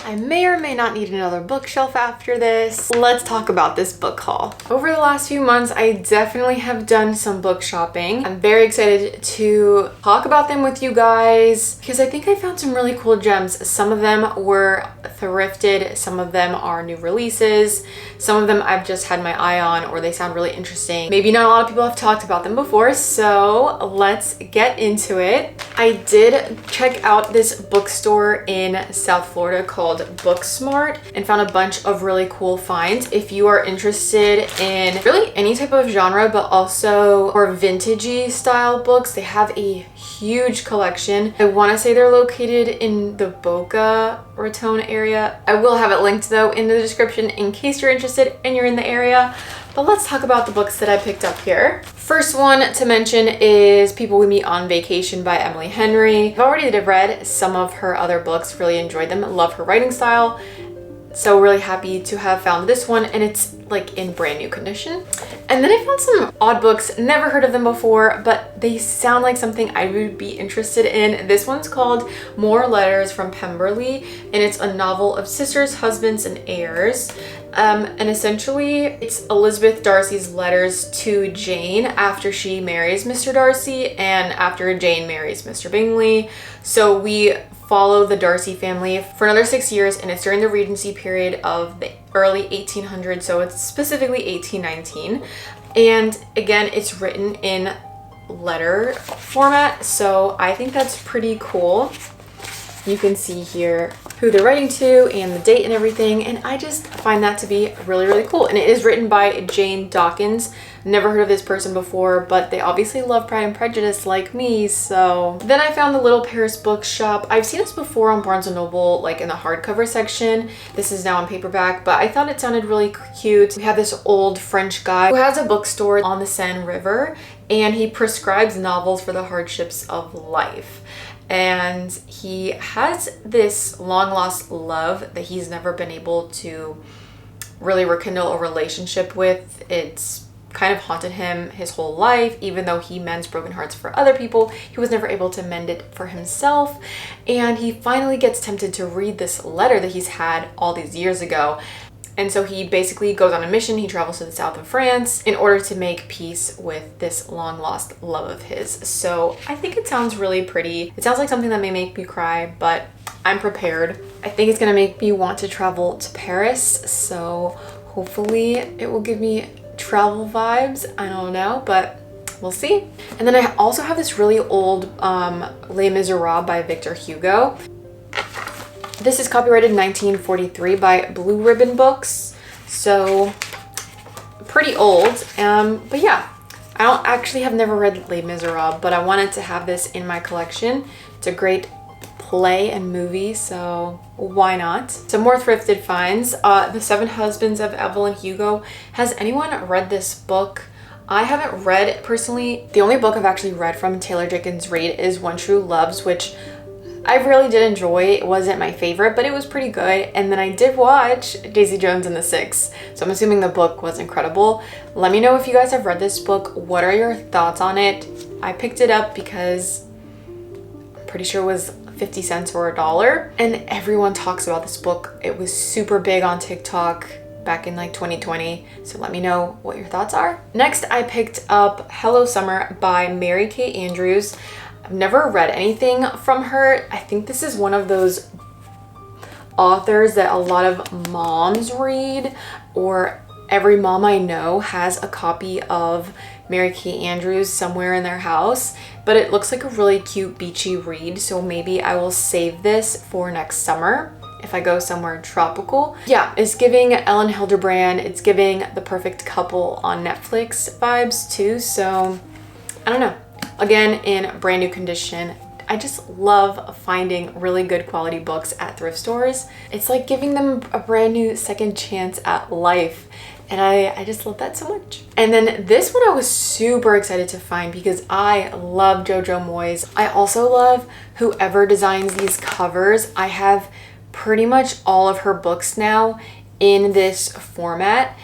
I may or may not need another bookshelf after this. Let's talk about this book haul. Over the last few months, I definitely have done some book shopping. I'm very excited to talk about them with you guys because I think I found some really cool gems. Some of them were thrifted, some of them are new releases, some of them I've just had my eye on or they sound really interesting. Maybe not a lot of people have talked about them before, so let's get into it. I did check out this bookstore in South Florida called Booksmart and found a bunch of really cool finds. If you are interested in really any type of genre, but also more vintagey style books, they have a huge collection. I want to say they're located in the Boca Raton area. I will have it linked though in the description in case you're interested and you're in the area. But let's talk about the books that I picked up here. First one to mention is People We Meet on Vacation by Emily Henry. I've already read some of her other books, really enjoyed them, love her writing style. So really happy to have found this one, and it's like in brand new condition. And then I found some odd books, never heard of them before, but they sound like something I would be interested in. This one's called More Letters from Pemberley, and it's a novel of sisters, husbands, and heirs. And essentially it's Elizabeth Darcy's letters to Jane after she marries Mr. Darcy and after Jane marries Mr. Bingley. So we follow the Darcy family for another 6 years, and it's during the Regency period of the early 1800s, so it's specifically 1819. And again, it's written in letter format, so I think that's pretty cool. You can see here who they're writing to and the date and everything, and I just find that to be really, really cool. And it is written by Jane Dawkins. Never heard of this person before, but they obviously love Pride and Prejudice like me, so. Then I found the Little Paris Bookshop. I've seen this before on Barnes & Noble, like in the hardcover section. This is now on paperback, but I thought it sounded really cute. We have this old French guy who has a bookstore on the Seine River, and he prescribes novels for the hardships of life. And he has this long lost love that he's never been able to really rekindle a relationship with. It's kind of haunted him his whole life. Even though he mends broken hearts for other people, he was never able to mend it for himself. And he finally gets tempted to read this letter that he's had all these years ago. And so he basically goes on a mission. He travels to the south of France in order to make peace with this long lost love of his. So I think it sounds really pretty. It sounds like something that may make me cry, but I'm prepared. I think it's gonna make me want to travel to Paris. So hopefully it will give me travel vibes. I don't know, but we'll see. And then I also have this really old Les Miserables by Victor Hugo. This is copyrighted 1943 by Blue Ribbon Books, so pretty old. But yeah, I have never read Les Miserables, but I wanted to have this in my collection. It's a great play and movie, so why not? Some more thrifted finds. The Seven Husbands of Evelyn Hugo. Has anyone read this book? I haven't read it personally. The only book I've actually read from Taylor Jenkins Reid is One True Loves, which I really did enjoy. It wasn't my favorite, but it was pretty good. And then I did watch Daisy Jones and the Six, so I'm assuming the book was incredible. Let me know if you guys have read this book. What are your thoughts on it? I picked it up because I'm pretty sure it was 50 cents or $1, and everyone talks about this book. It was super big on TikTok back in like 2020, so let me know what your thoughts are. Next, I picked up Hello Summer by Mary Kay Andrews. I've never read anything from her. I think this is one of those authors that a lot of moms read, or every mom I know has a copy of Mary Kay Andrews somewhere in their house, but it looks like a really cute beachy read, so maybe I will save this for next summer if I go somewhere tropical. Yeah, it's giving Ellen Hildebrand, it's giving The Perfect Couple on Netflix vibes too, so I don't know. Again, in brand new condition. I just love finding really good quality books at thrift stores. It's like giving them a brand new second chance at life. And I just love that so much. And then this one I was super excited to find because I love Jojo Moyes. I also love whoever designs these covers. I have pretty much all of her books now in this format.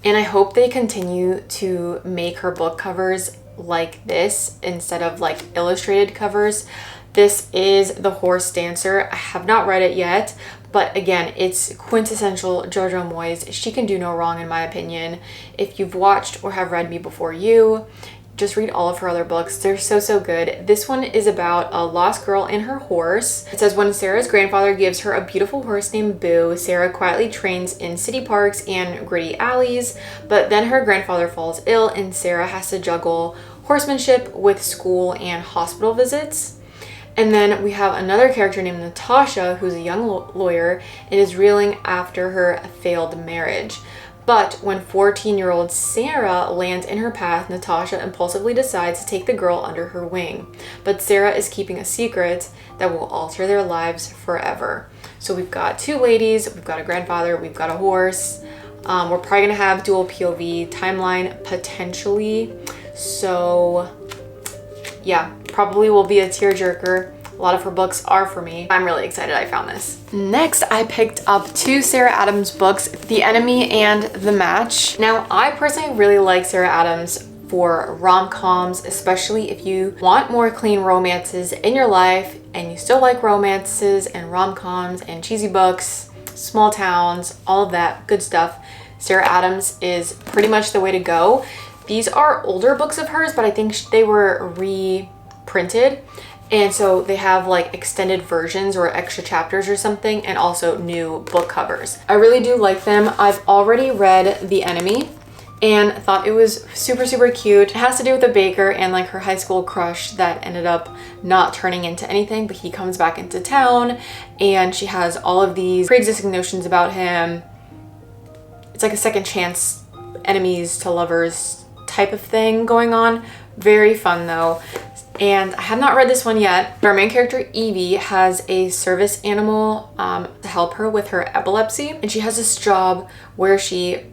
And I hope they continue to make her book covers like this instead of like illustrated covers, This is The Horse Dancer. I have not read it yet, but again, it's quintessential Jojo Moyes. She can do no wrong in my opinion. If you've watched or have read Me Before You, just read all of her other books. They're so good. This one is about a lost girl and her horse. It says, when Sarah's grandfather gives her a beautiful horse named Boo, Sarah quietly trains in city parks and gritty alleys, but then her grandfather falls ill and Sarah has to juggle horsemanship with school and hospital visits. And then we have another character named Natasha, who's a young lawyer and is reeling after her failed marriage. But when 14-year-old Sarah lands in her path, Natasha impulsively decides to take the girl under her wing. But Sarah is keeping a secret that will alter their lives forever. So we've got two ladies, we've got a grandfather, we've got a horse. We're probably gonna have dual POV timeline potentially. So yeah, probably will be a tearjerker. A lot of her books are for me. I'm really excited I found this. Next, I picked up two Sarah Adams books, The Enemy and The Match. Now, I personally really like Sarah Adams for rom-coms, especially if you want more clean romances in your life and you still like romances and rom-coms and cheesy books, small towns, all of that good stuff. Sarah Adams is pretty much the way to go. These are older books of hers, but I think they were reprinted. And so they have like extended versions or extra chapters or something, and also new book covers. I really do like them. I've already read The Enemy and thought it was super cute. It has to do with a baker and like her high school crush that ended up not turning into anything, but he comes back into town and she has all of these pre-existing notions about him. It's like a second chance, enemies to lovers type of thing going on. Very fun though. And I have not read this one yet. Our main character, Evie, has a service animal to help her with her epilepsy. And she has this job where she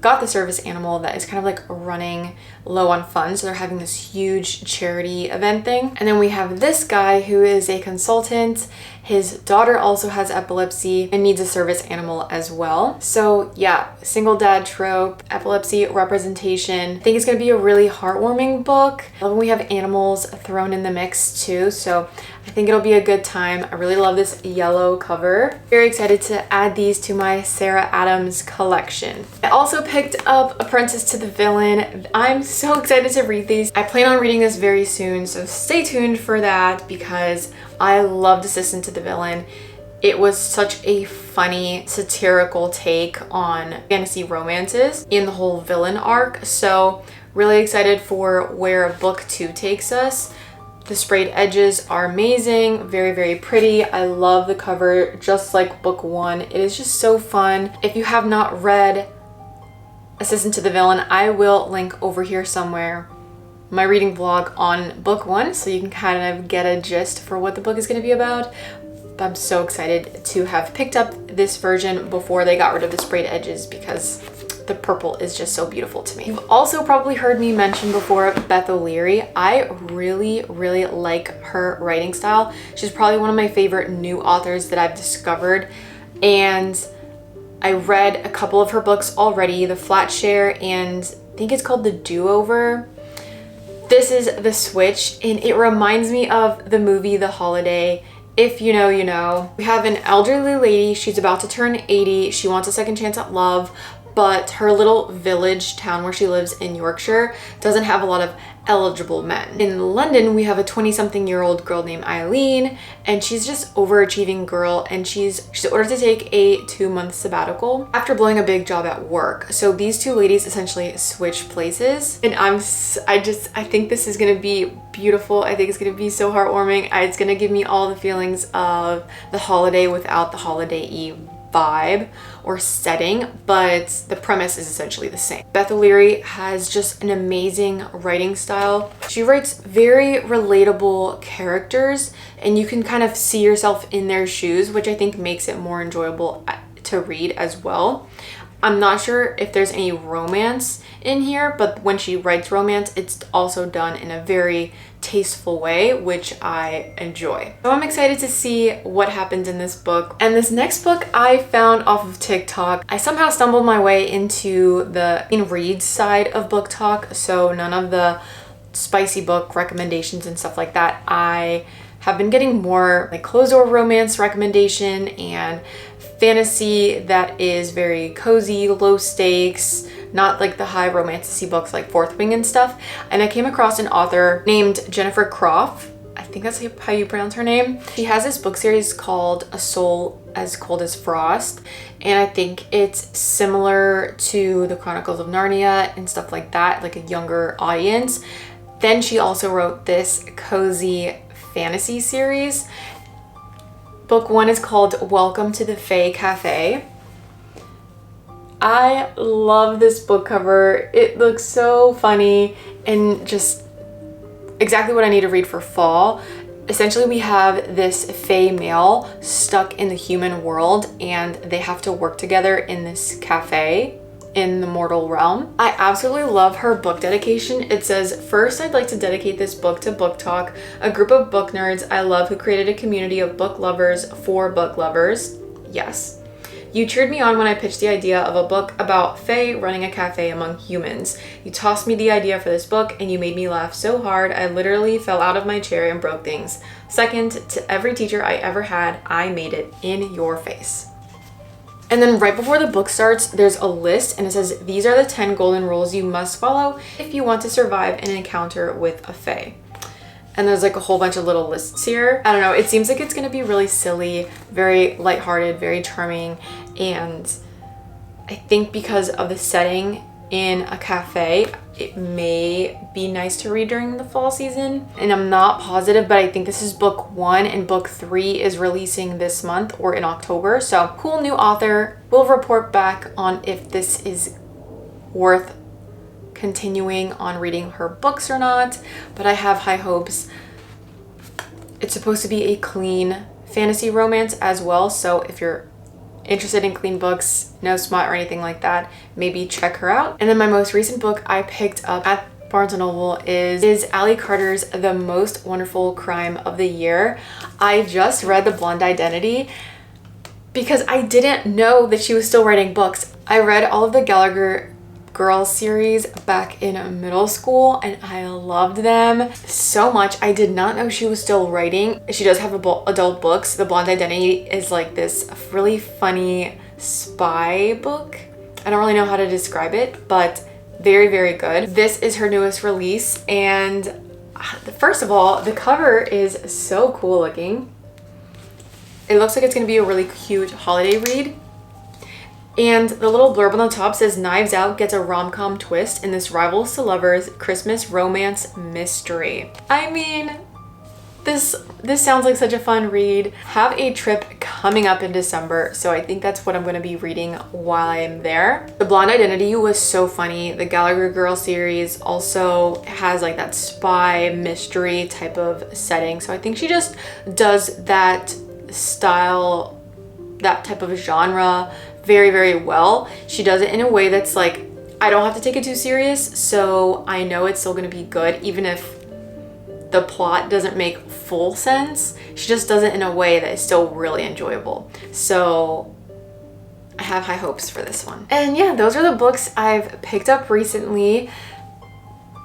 got the service animal that is kind of like running low on funds. So they're having this huge charity event thing. And then we have this guy who is a consultant. His daughter also has epilepsy and needs a service animal as well. So yeah, single dad trope, epilepsy representation. I think it's gonna be a really heartwarming book. I love when we have animals thrown in the mix too. So I think it'll be a good time. I really love this yellow cover. Very excited to add these to my Sarah Adams collection. I also picked up Apprentice to the Villain. I'm so excited to read these. I plan on reading this very soon, so stay tuned for that because I loved Assistant to the Villain. It was such a funny, satirical take on fantasy romances in the whole villain arc. So really excited for where book 2 takes us. The sprayed edges are amazing, very pretty. I love the cover, just like book 1. It is just so fun. If you have not read Assistant to the Villain, I will link over here somewhere my reading vlog on book 1 so you can kind of get a gist for what the book is going to be about. But I'm so excited to have picked up this version before they got rid of the sprayed edges because the purple is just so beautiful to me. You've also probably heard me mention before Beth O'Leary. I really like her writing style. She's probably one of my favorite new authors that I've discovered, and I read a couple of her books already, The Flat Share and I think it's called The Do-Over. This is The Switch, and it reminds me of the movie The Holiday. If you know, you know. We have an elderly lady. She's about to turn 80. She wants a second chance at love, but her little village town where she lives in Yorkshire doesn't have a lot of eligible men. In London, we have a 20-something-year-old girl named Eileen, and she's just overachieving girl, and she's ordered to take a 2-month sabbatical after blowing a big job at work. So these two ladies essentially switch places, and I think this is gonna be beautiful. I think it's gonna be so heartwarming. It's gonna give me all the feelings of The Holiday without the holiday-y vibe or setting, but the premise is essentially the same. Beth O'Leary has just an amazing writing style. She writes very relatable characters, and you can kind of see yourself in their shoes, which I think makes it more enjoyable to read as well. I'm not sure if there's any romance in here, but when she writes romance, it's also done in a very tasteful way, which I enjoy. So I'm excited to see what happens in this book. And this next book I found off of TikTok. I somehow stumbled my way into the read side of Book Talk, so none of the spicy book recommendations and stuff like that I have been getting more like closed door romance recommendation and fantasy that is very cozy, low stakes, not like the high romantic books like Fourth Wing and stuff. And I came across an author named Jennifer Croft. I think that's how you pronounce her name. She has this book series called A Soul as Cold as Frost, and I think it's similar to the Chronicles of Narnia and stuff like that, like a younger audience. Then she also wrote this cozy fantasy series. Book 1 is called Welcome to the Fae Cafe. I love this book cover. It looks so funny and just exactly what I need to read for fall. Essentially, we have this fae male stuck in the human world and they have to work together in this cafe in the mortal realm. I absolutely love her book dedication. It says, "First, I'd like to dedicate this book to Book Talk, a group of book nerds I love who created a community of book lovers for book lovers." Yes. "You cheered me on when I pitched the idea of a book about fae running a cafe among humans. You tossed me the idea for this book and you made me laugh so hard I literally fell out of my chair and broke things. Second, to every teacher I ever had, I made it in your face." And then right before the book starts, there's a list and it says, "These are the 10 golden rules you must follow if you want to survive an encounter with a fae." And there's like a whole bunch of little lists here. I don't know, it seems like it's gonna be really silly, very lighthearted, very charming. And I think because of the setting in a cafe, it may be nice to read during the fall season. And I'm not positive, but I think this is book 1 and book 3 is releasing this month or in October. So cool new author. We'll report back on if this is worth continuing on reading her books or not, but I have high hopes. It's supposed to be a clean fantasy romance as well, so if you're interested in clean books, no smut or anything like that, maybe check her out. And then my most recent book I picked up at Barnes & Noble is Ali Carter's The Most Wonderful Crime of the Year. I just read The Blonde Identity because I didn't know that she was still writing books. I read all of the Gallagher Girls series back in middle school and I loved them so much. I did not know she was still writing. She does have adult books. The Blonde Identity is like this really funny spy book. I don't really know how to describe it, but very, very good. This is her newest release, and first of all, the cover is so cool looking. It looks like it's gonna be a really cute holiday read. And the little blurb on the top says, "Knives Out gets a rom-com twist in this rivals to lovers Christmas romance mystery." I mean, this sounds like such a fun read. Have a trip coming up in December, so I think that's what I'm going to be reading while I'm there. The Blonde Identity was so funny. The Gallagher Girls series also has like that spy mystery type of setting, so I think she just does that style, that type of genre very, very well. She does it in a way that's like, I don't have to take it too serious, so I know it's still gonna be good even if the plot doesn't make full sense. She just does it in a way that is still really enjoyable. So I have high hopes for this one. And yeah, those are the books I've picked up recently.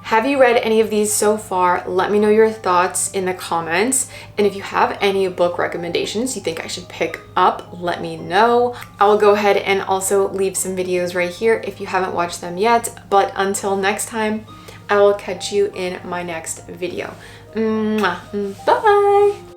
Have you read any of these so far? Let me know your thoughts in the comments. And if you have any book recommendations you think I should pick up, let me know. I will go ahead and also leave some videos right here if you haven't watched them yet. But until next time, I will catch you in my next video. Mwah. Bye!